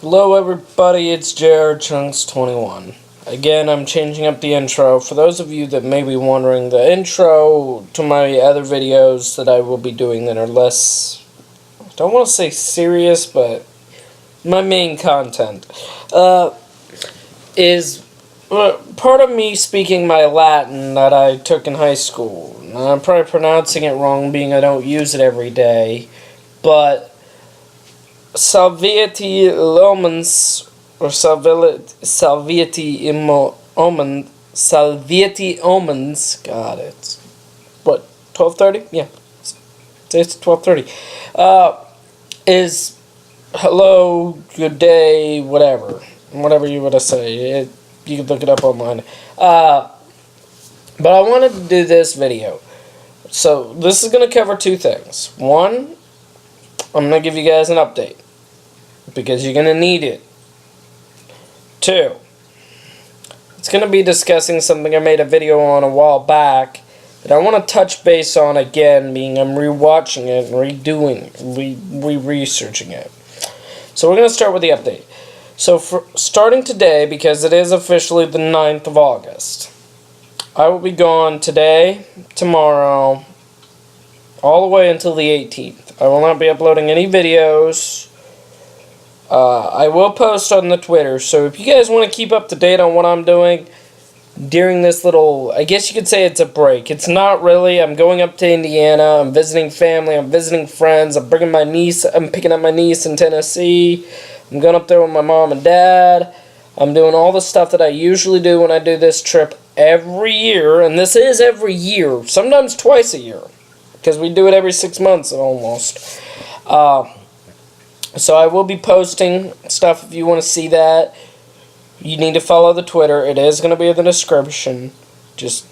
Hello everybody, it's JRChunks21. Again, I'm changing up the intro. For those of you that may be wondering, the intro to my other videos that I will be doing that are less, I don't want to say serious, but my main content, is part of me speaking my Latin that I took in high school. I'm probably pronouncing it wrong, being I don't use it every day, but Salviati Omens, or Salviati Omens, God, it's, what, 12:30? Yeah, it's 12:30, is hello, good day, whatever you want to say, you can look it up online, but I wanted to do this video, so this is going to cover two things. One, I'm going to give you guys an update, because you're going to need it. Two, it's going to be discussing something I made a video on a while back that I want to touch base on again, being I'm rewatching it and redoing it, re-researching it. So we're going to start with the update. So for starting today, because it is officially the 9th of August, I will be gone today, tomorrow, all the way until the 18th. I will not be uploading any videos. I will post on the Twitter, so if you guys want to keep up to date on what I'm doing during this little, I guess you could say it's a break. It's not really. I'm going up to Indiana. I'm visiting family. I'm visiting friends. I'm picking up my niece in Tennessee. I'm going up there with my mom and dad. I'm doing all the stuff that I usually do when I do this trip every year, and this is every year, sometimes twice a year, because we do it every 6 months almost. So I will be posting stuff if you want to see that. You need to follow the Twitter. It is going to be in the description. Just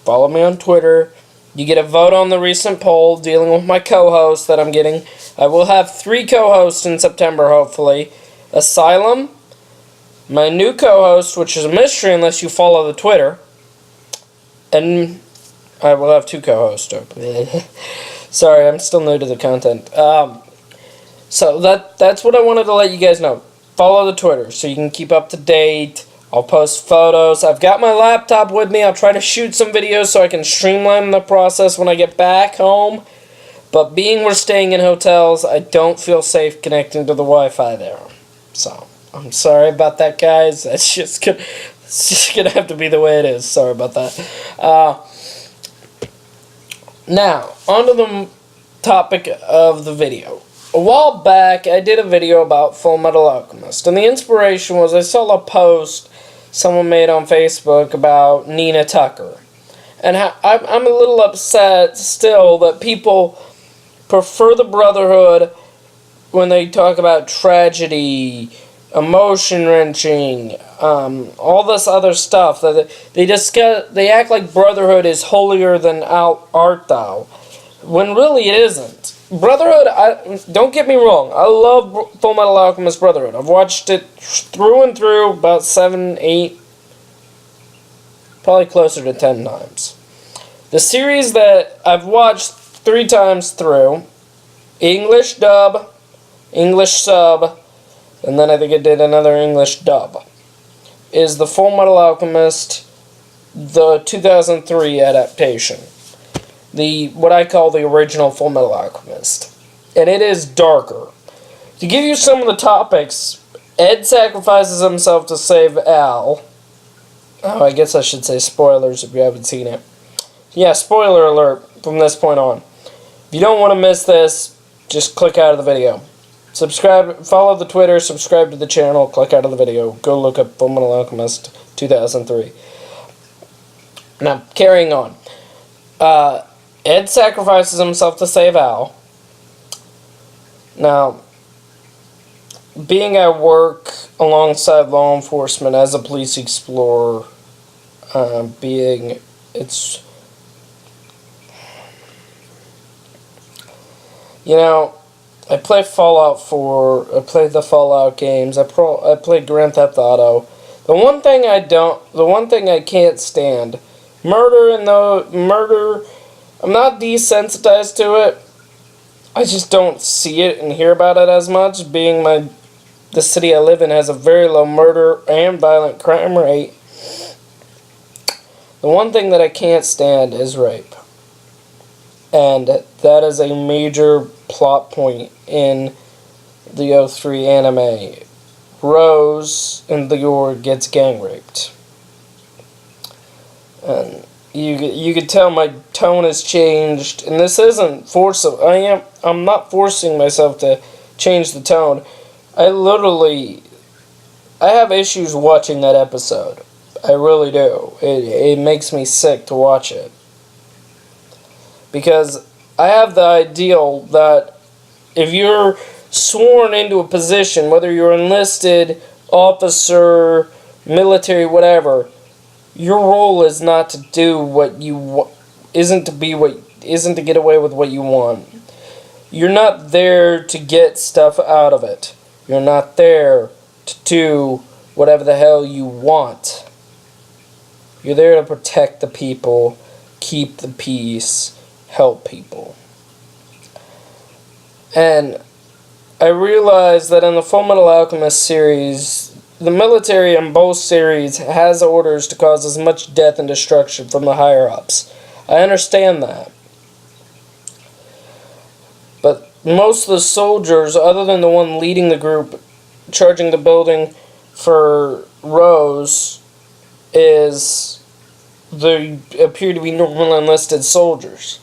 follow me on Twitter. You get a vote on the recent poll dealing with my co-host that I'm getting. I will have 3 co-hosts in September, hopefully. Asylum, my new co-host, which is a mystery unless you follow the Twitter, and I will have 2 co-hosts. Sorry, I'm still new to the content. So that's what I wanted to let you guys know. Follow the Twitter so you can keep up to date. I'll post photos. I've got my laptop with me. I'll try to shoot some videos so I can streamline the process when I get back home. But being we're staying in hotels, I don't feel safe connecting to the Wi-Fi there. So I'm sorry about that, guys. It's just gonna have to be the way it is. Sorry about that. Now, on to the topic of the video. A while back, I did a video about Full Metal Alchemist, and the inspiration was I saw a post someone made on Facebook about Nina Tucker. And I'm a little upset still that people prefer the Brotherhood when they talk about tragedy, emotion-wrenching, all this other stuff. They act like Brotherhood is holier than art thou, when really it isn't. Brotherhood, don't get me wrong, I love Full Metal Alchemist Brotherhood. I've watched it through and through about 7, 8, probably closer to 10 times. The series that I've watched 3 times through, English dub, English sub, and then I think I did another English dub, is the Full Metal Alchemist, the 2003 adaptation. What I call the original Full Metal Alchemist. And it is darker. To give you some of the topics, Ed sacrifices himself to save Al. Oh, I guess I should say spoilers if you haven't seen it. Yeah, spoiler alert from this point on. If you don't want to miss this, just click out of the video. Subscribe, follow the Twitter, subscribe to the channel, click out of the video. Go look up Full Metal Alchemist 2003. Now, carrying on. Ed sacrifices himself to save Al. Now, being at work alongside law enforcement as a police explorer, you know, I play Fallout 4, I play the Fallout games, I play Grand Theft Auto. The one thing I can't stand, murder, I'm not desensitized to it. I just don't see it and hear about it as much, being my the city I live in has a very low murder and violent crime rate. The one thing that I can't stand is rape. And that is a major plot point in the O3 anime. Rose in the Yord gets gang raped. And you could tell my tone has changed, and this isn't forcible. I'm not forcing myself to change the tone. I have issues watching that episode. I really do. It makes me sick to watch it. Because I have the ideal that if you're sworn into a position, whether you're enlisted, officer, military, whatever, your role is not to do what you isn't to get away with what you want. You're not there to get stuff out of it. You're not there to do whatever the hell you want. You're there to protect the people, keep the peace, help people. And I realized that in the Fullmetal Alchemist series, the military in both series has orders to cause as much death and destruction from the higher-ups. I understand that. But most of the soldiers, other than the one leading the group, charging the building for Rose, they appear to be normal enlisted soldiers.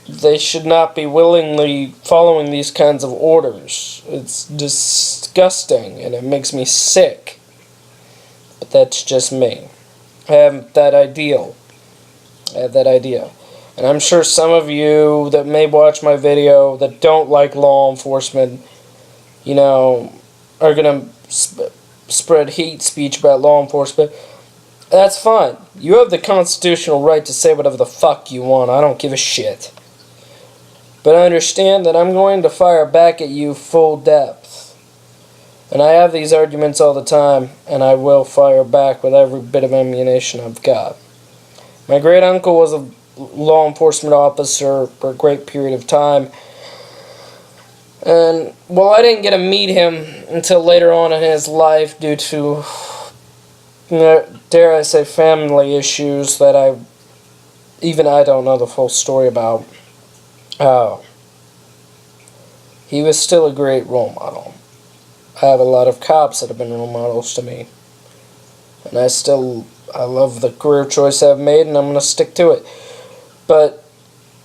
They should not be willingly following these kinds of orders. It's disgusting, and it makes me sick. But that's just me. I have that idea. And I'm sure some of you that may watch my video that don't like law enforcement, are going to spread hate speech about law enforcement. That's fine. You have the constitutional right to say whatever the fuck you want. I don't give a shit. But I understand that I'm going to fire back at you full depth. And I have these arguments all the time, and I will fire back with every bit of ammunition I've got. My great uncle was a law enforcement officer for a great period of time. And, well, I didn't get to meet him until later on in his life due to, dare I say, family issues that I don't know the full story about. He was still a great role model. I have a lot of cops that have been role models to me. And I love the career choice I've made, and I'm going to stick to it. But,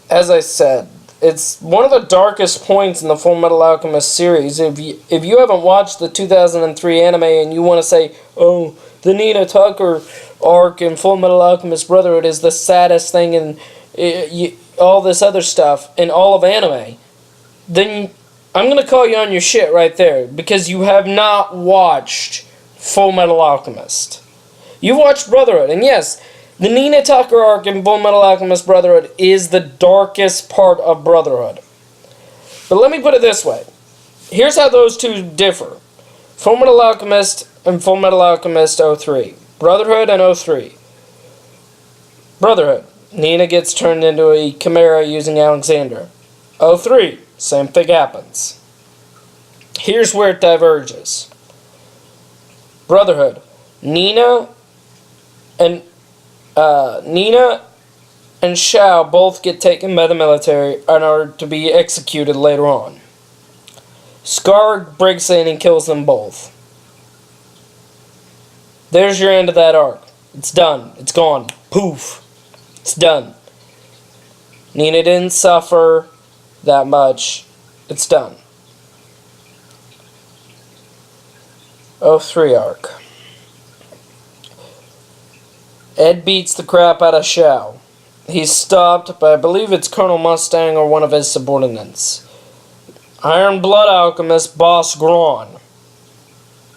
as I said, it's one of the darkest points in the Fullmetal Alchemist series. If you haven't watched the 2003 anime and you want to say, oh, the Nina Tucker arc in Fullmetal Alchemist Brotherhood is the saddest thing in all this other stuff in all of anime, then I'm going to call you on your shit right there, because you have not watched Fullmetal Alchemist. You've watched Brotherhood, and yes, the Nina Tucker arc in Fullmetal Alchemist Brotherhood is the darkest part of Brotherhood. But let me put it this way. Here's how those two differ. Fullmetal Alchemist and Fullmetal Alchemist 03. Brotherhood and 03. Brotherhood. Nina gets turned into a chimera using Alexander. 03. Same thing happens. Here's where it diverges. Brotherhood. Nina and Shao both get taken by the military and are to be executed later on. Scar breaks in and kills them both. There's your end of that arc. It's done. It's gone. Poof. It's done. Nina didn't suffer that much. It's done. 03 arc. Ed beats the crap out of Shao. He's stopped by, I believe it's Colonel Mustang or one of his subordinates. Iron Blood Alchemist Boss Gron,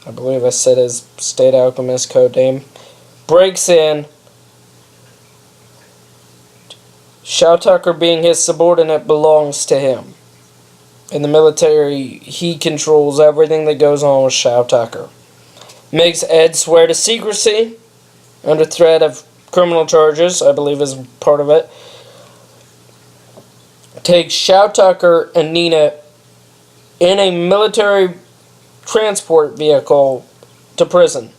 I believe I said his state alchemist code name, breaks in. Shao Tucker, being his subordinate, belongs to him. In the military, he controls everything that goes on with Shao Tucker. Makes Ed swear to secrecy under threat of criminal charges, I believe is part of it. Takes Shao Tucker and Nina in a military transport vehicle to prison.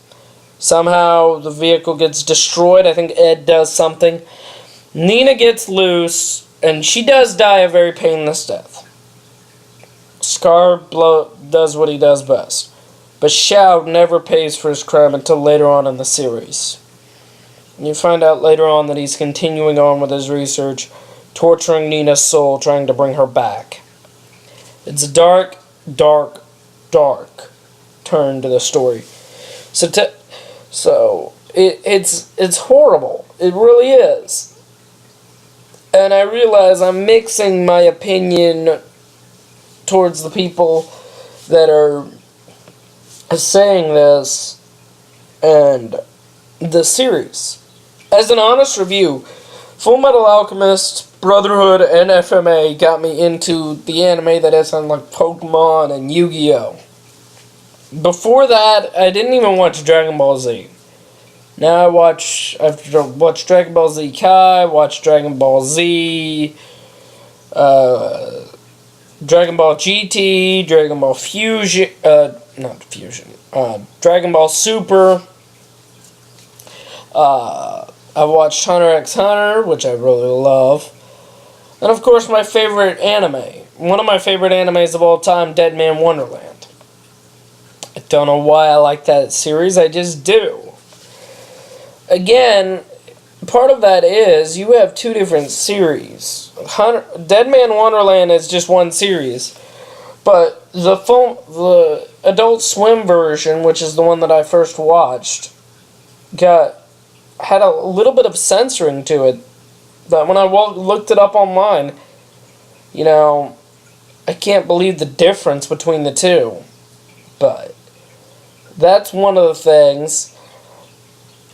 Somehow the vehicle gets destroyed. I think Ed does something. Nina gets loose, and she does die a very painless death. Scar does what he does best. But Shao never pays for his crime until later on in the series. You find out later on that he's continuing on with his research, torturing Nina's soul, trying to bring her back. It's a dark, dark, dark turn to the story. It's horrible. It really is. And I realize I'm mixing my opinion towards the people that are saying this and the series. As an honest review, Full Metal Alchemist, Brotherhood, and FMA got me into the anime that is on like Pokemon and Yu-Gi-Oh! Before that, I didn't even watch Dragon Ball Z. Now I've watched Dragon Ball Z Kai, watched Dragon Ball Z, Dragon Ball GT, Dragon Ball Fusion, not Fusion, Dragon Ball Super. I watched Hunter x Hunter, which I really love. And of course my favorite anime, one of my favorite animes of all time, Dead Man Wonderland. I don't know why I like that series, I just do. Again, part of that is you have two different series. Dead Man Wonderland is just one series, but the Adult Swim version, which is the one that I first watched, had a little bit of censoring to it. That when I looked it up online, I can't believe the difference between the two. But that's one of the things.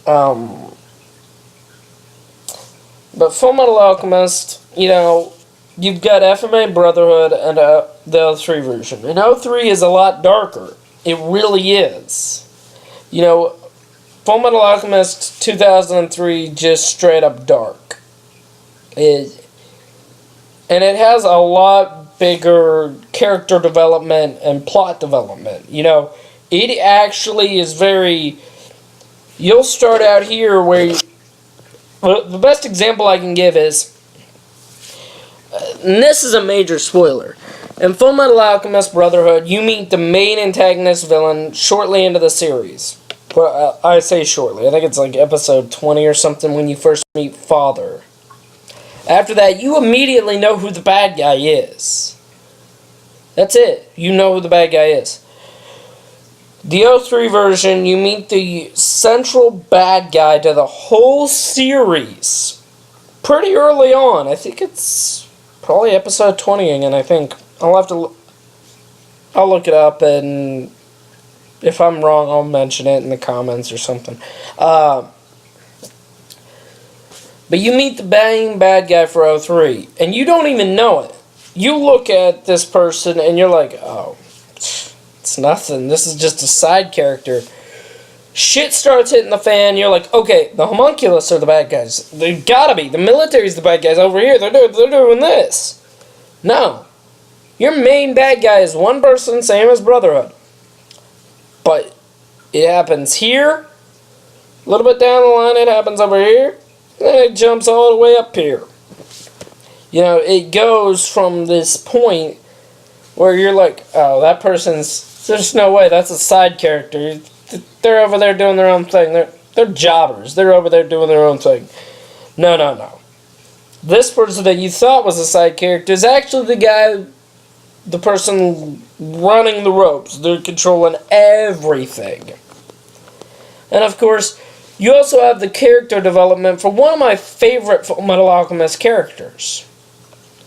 But Full Metal Alchemist, you've got FMA Brotherhood and the O3 version. And O3 is a lot darker. It really is. Full Metal Alchemist 2003 just straight up dark. And it has a lot bigger character development and plot development. It actually is very... You'll start out here where... the best example I can give is... and this is a major spoiler. In Full Metal Alchemist Brotherhood, you meet the main antagonist villain shortly into the series. Well, I say shortly. I think it's like episode 20 or something when you first meet Father. After that, you immediately know who the bad guy is. That's it. You know who the bad guy is. The O3 version, you meet the central bad guy to the whole series pretty early on. I think it's probably episode 20 again, I think. I'll look it up, and if I'm wrong, I'll mention it in the comments or something. But you meet the main bad guy for O3, and you don't even know it. You look at this person, and you're like, oh, it's nothing. This is just a side character. Shit starts hitting the fan. You're like, okay, the homunculus are the bad guys. They gotta be. The military's the bad guys over here. They're doing this. No. Your main bad guy is one person, same as Brotherhood. But it happens here. A little bit down the line, it happens over here. Then it jumps all the way up here. It goes from this point where you're like, oh, that person's... There's no way, that's a side character. They're over there doing their own thing. They're jobbers. They're over there doing their own thing. No. This person that you thought was a side character is actually the person running the ropes. They're controlling everything. And of course, you also have the character development for one of my favorite Full Metal Alchemist characters.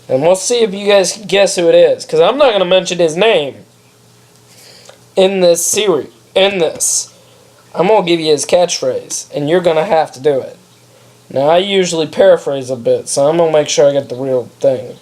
And we'll see if you guys can guess who it is, because I'm not going to mention his name in this series. I'm going to give you his catchphrase, and you're going to have to do it. Now, I usually paraphrase a bit, so I'm going to make sure I get the real thing.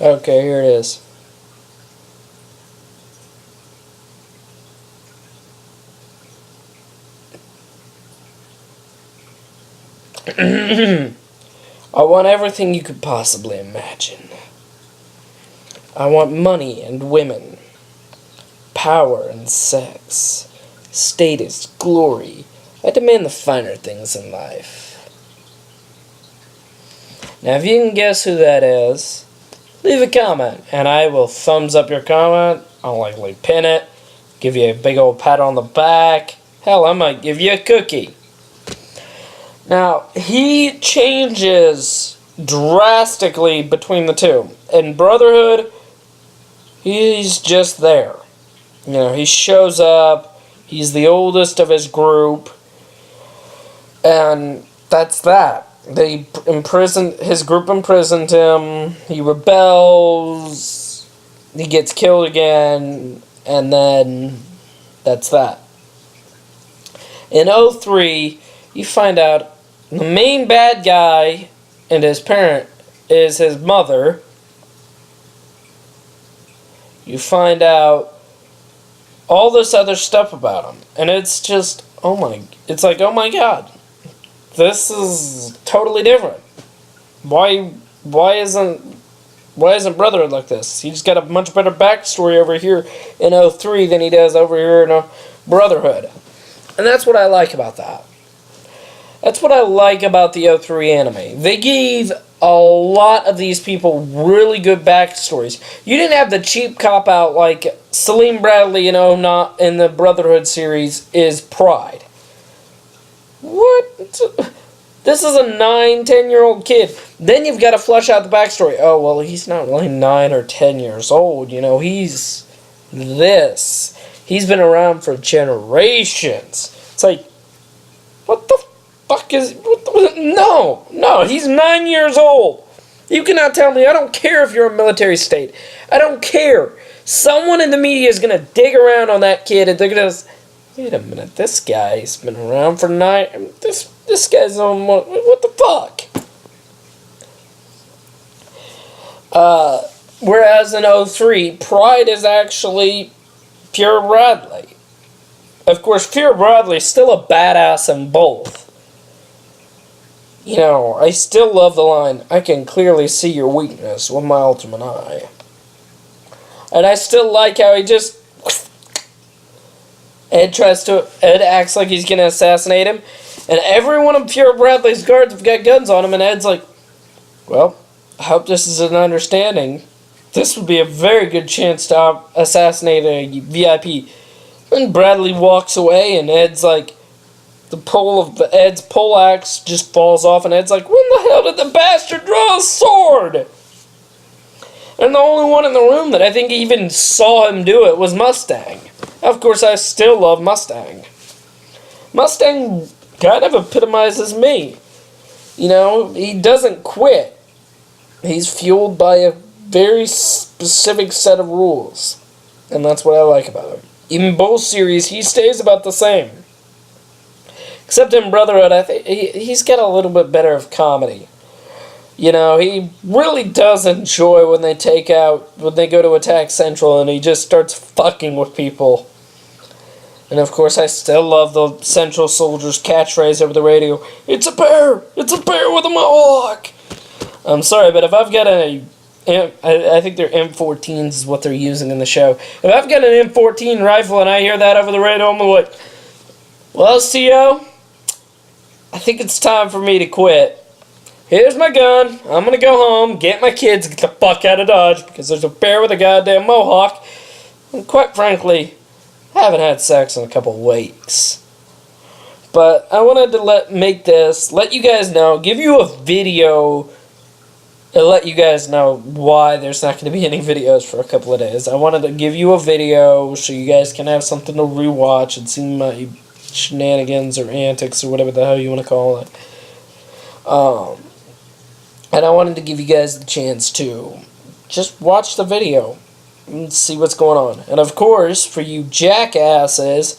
Okay, here it is. I want everything you could possibly imagine. I want money and women, power and sex, status, glory. I demand the finer things in life. Now, if you can guess who that is, leave a comment, and I will thumbs up your comment. I'll likely pin it, give you a big old pat on the back. Hell, I might give you a cookie. Now, he changes drastically between the two. In Brotherhood, he's just there. You know, he shows up, he's the oldest of his group, and that's that. His group imprisoned him, he rebels, he gets killed again, and then that's that. In 03, you find out the main bad guy and his parent is his mother. You find out all this other stuff about him, and it's just, oh my god, this is totally different. Why isn't Brotherhood like this? He's got a much better backstory over here in 03 than he does over here in Brotherhood. And that's what I like about that. That's what I like about the 03 anime. They gave a lot of these people really good backstories. You didn't have the cheap cop-out like Salim Bradley, not in the Brotherhood series, is Pride. What? This is a 9-10-year-old kid. Then you've got to flush out the backstory. Oh, well, he's not really 9 or 10 years old. He's this. He's been around for generations. It's like, what the fuck is... No, he's 9 years old. You cannot tell me. I don't care if you're a military state. I don't care. Someone in the media is going to dig around on that kid and they're going to... Wait a minute, this guy's been around for 9... This guy's on... What the fuck? Whereas in 03, Pride is actually Pure Bradley. Of course, Pure Bradley's still a badass in both. I still love the line, I can clearly see your weakness with my ultimate eye. And I still like how he just... Ed acts like he's going to assassinate him. And every one of Pure Bradley's guards have got guns on him. And Ed's like, well, I hope this is an understanding. This would be a very good chance to assassinate a VIP. And Bradley walks away. And Ed's like, Ed's poleaxe just falls off. And Ed's like, when the hell did the bastard draw a sword? And the only one in the room that I think even saw him do it was Mustang. Of course, I still love Mustang. Mustang kind of epitomizes me. He doesn't quit. He's fueled by a very specific set of rules. And that's what I like about him. In both series, he stays about the same. Except in Brotherhood, I think he's got a little bit better of comedy. He really does enjoy when they go to attack Central and he just starts fucking with people. And of course, I still love the Central Soldiers' catchphrase over the radio. It's a bear! It's a bear with a mohawk! I'm sorry, but if I've got I think they're M14s is what they're using in the show. If I've got an M14 rifle and I hear that over the radio, I'm like, well, CO, I think it's time for me to quit. Here's my gun. I'm going to go home, get my kids, get the fuck out of Dodge, because there's a bear with a goddamn mohawk. And quite frankly, I haven't had sex in a couple of weeks. But I wanted to let you guys know, give you a video, and let you guys know why there's not going to be any videos for a couple of days. I wanted to give you a video so you guys can have something to rewatch and see my shenanigans or antics or whatever the hell you want to call it. And I wanted to give you guys the chance to just watch the video and see what's going on. And of course, for you jackasses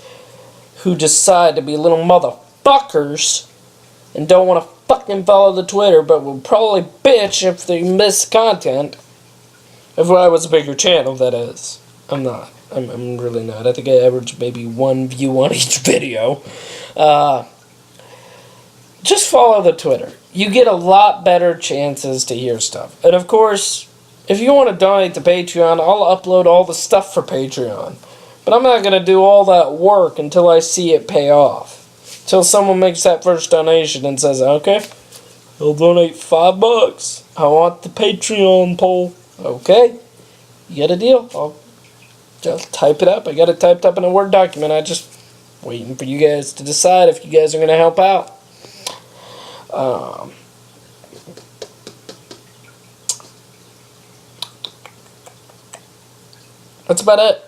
who decide to be little motherfuckers and don't want to fucking follow the Twitter, but will probably bitch if they miss content. If I was a bigger channel, that is. I'm not. I'm really not. I think I average maybe 1 view on each video. Just follow the Twitter. You get a lot better chances to hear stuff. And of course, if you want to donate to Patreon, I'll upload all the stuff for Patreon. But I'm not going to do all that work until I see it pay off. Until someone makes that first donation and says, okay, I'll donate $5. I want the Patreon poll. Okay, you get a deal. I'll just type it up. I got it typed up in a Word document. I just waiting for you guys to decide if you guys are going to help out. That's about it.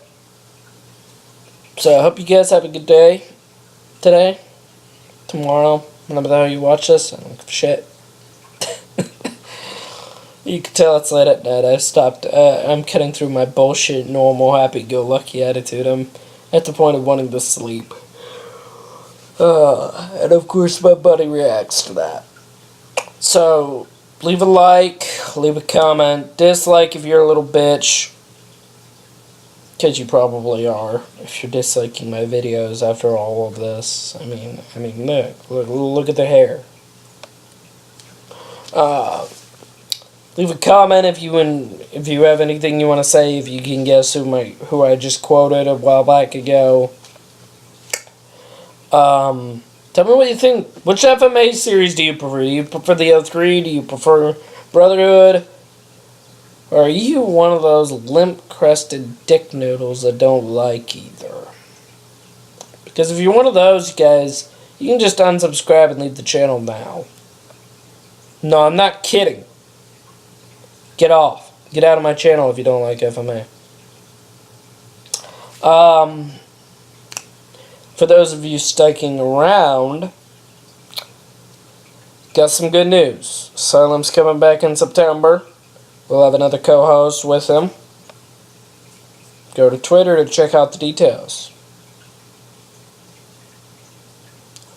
So I hope you guys have a good day today, tomorrow, whenever the hell you watch this. I don't give a shit. You can tell it's late at night. I stopped. I'm cutting through my bullshit, normal, happy-go-lucky attitude. I'm at the point of wanting to sleep. And of course my buddy reacts to that. So, leave a like, leave a comment, dislike if you're a little bitch. Because you probably are, if you're disliking my videos after all of this. I mean, look at the hair. Leave a comment if you have anything you want to say. If you can guess who I just quoted a while back ago. Tell me what you think. Which FMA series do you prefer? Do you prefer the other three? Do you prefer Brotherhood? Or are you one of those limp-crested dick noodles that don't like either? Because if you're one of those guys, you can just unsubscribe and leave the channel now. No, I'm not kidding. Get off. Get out of my channel if you don't like FMA. For those of you sticking around, got some good news. Asylum's coming back in September. We'll have another co-host with him. Go to Twitter to check out the details.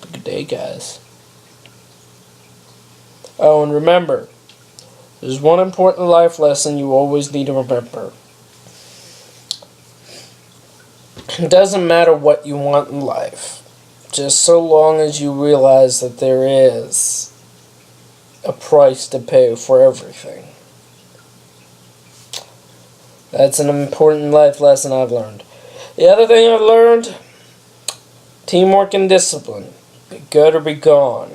Have a good day, guys. Oh, and remember, there's one important life lesson you always need to remember. It doesn't matter what you want in life, just so long as you realize that there is a price to pay for everything. That's an important life lesson I've learned. The other thing I've learned, teamwork and discipline. Be good or be gone.